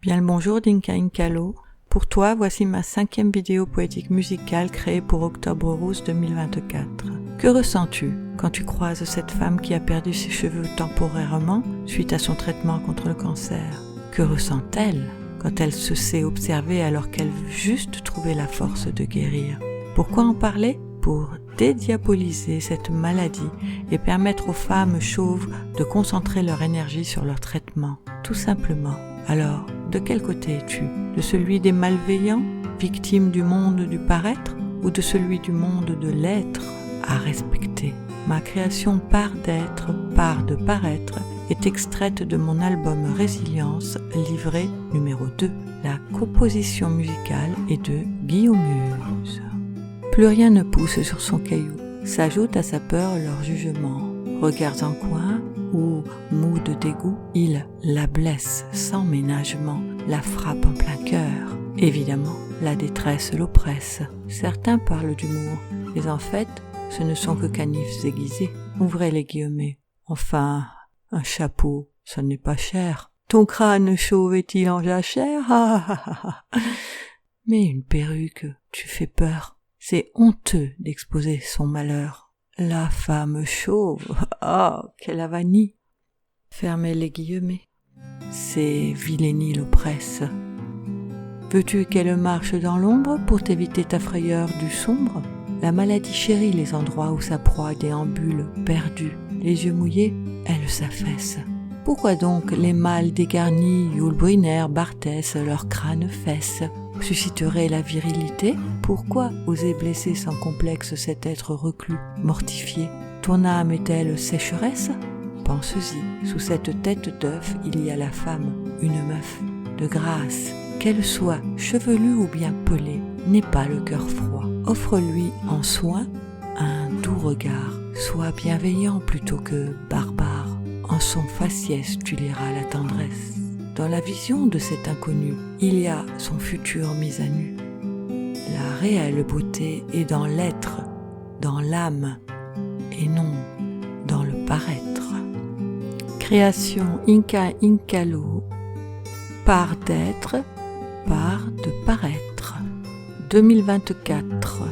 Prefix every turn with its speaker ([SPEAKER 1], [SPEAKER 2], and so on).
[SPEAKER 1] Bien le bonjour d'Inka Inkalo. Pour toi, voici ma 5e vidéo poétique musicale créée pour Octobre Rose 2024. Que ressens-tu quand tu croises cette femme qui a perdu ses cheveux temporairement suite à son traitement contre le cancer? Que ressent-elle quand elle se sait observer alors qu'elle veut juste trouver la force de guérir? Pourquoi en parler? Pour dédiaboliser cette maladie et permettre aux femmes chauves de concentrer leur énergie sur leur traitement, tout simplement. Alors, de quel côté es-tu? De celui des malveillants, victimes du monde du paraître, ou de celui du monde de l'être à respecter? Ma création Part d'être, part de paraître est extraite de mon album Résilience, livret numéro 2. La composition musicale est de Guillaume Muse. Plus rien ne pousse sur son caillou, s'ajoute à sa peur leur jugement. Regards en coin ou mou de dégoût, il la blesse sans ménagement, la frappe en plein cœur. Évidemment, la détresse l'oppresse. Certains parlent d'humour, mais en fait, ce ne sont que canifs aiguisés. Ouvrez les guillemets. Enfin, un chapeau, ça n'est pas cher. Ton crâne chauve est-il en jachère? Mais une perruque, tu fais peur. C'est honteux d'exposer son malheur. La femme chauve, quelle avanie! Fermez les guillemets. Ces vilainies l'oppressent. Veux-tu qu'elle marche dans l'ombre pour t'éviter ta frayeur du sombre? La maladie chérit les endroits où sa proie déambule, perdue. Les yeux mouillés, elle s'affaisse. Pourquoi donc les mâles dégarnis, Yul Brynner, Barthès, leur crâne fesse, susciteraient la virilité? Pourquoi oser blesser sans complexe cet être reclus, mortifié? Ton âme est-elle sécheresse? Pense-y, sous cette tête d'œuf, il y a la femme, une meuf, de grâce. Qu'elle soit chevelue ou bien pelée, n'aie pas le cœur froid. Offre-lui en soin un doux regard. Sois bienveillant plutôt que barbare. En son faciès, tu liras la tendresse. Dans la vision de cet inconnu, il y a son futur mis à nu. La réelle beauté est dans l'être, dans l'âme, et non dans le paraître. Création Inka Inkalo, part d'être, part de paraître. 2024.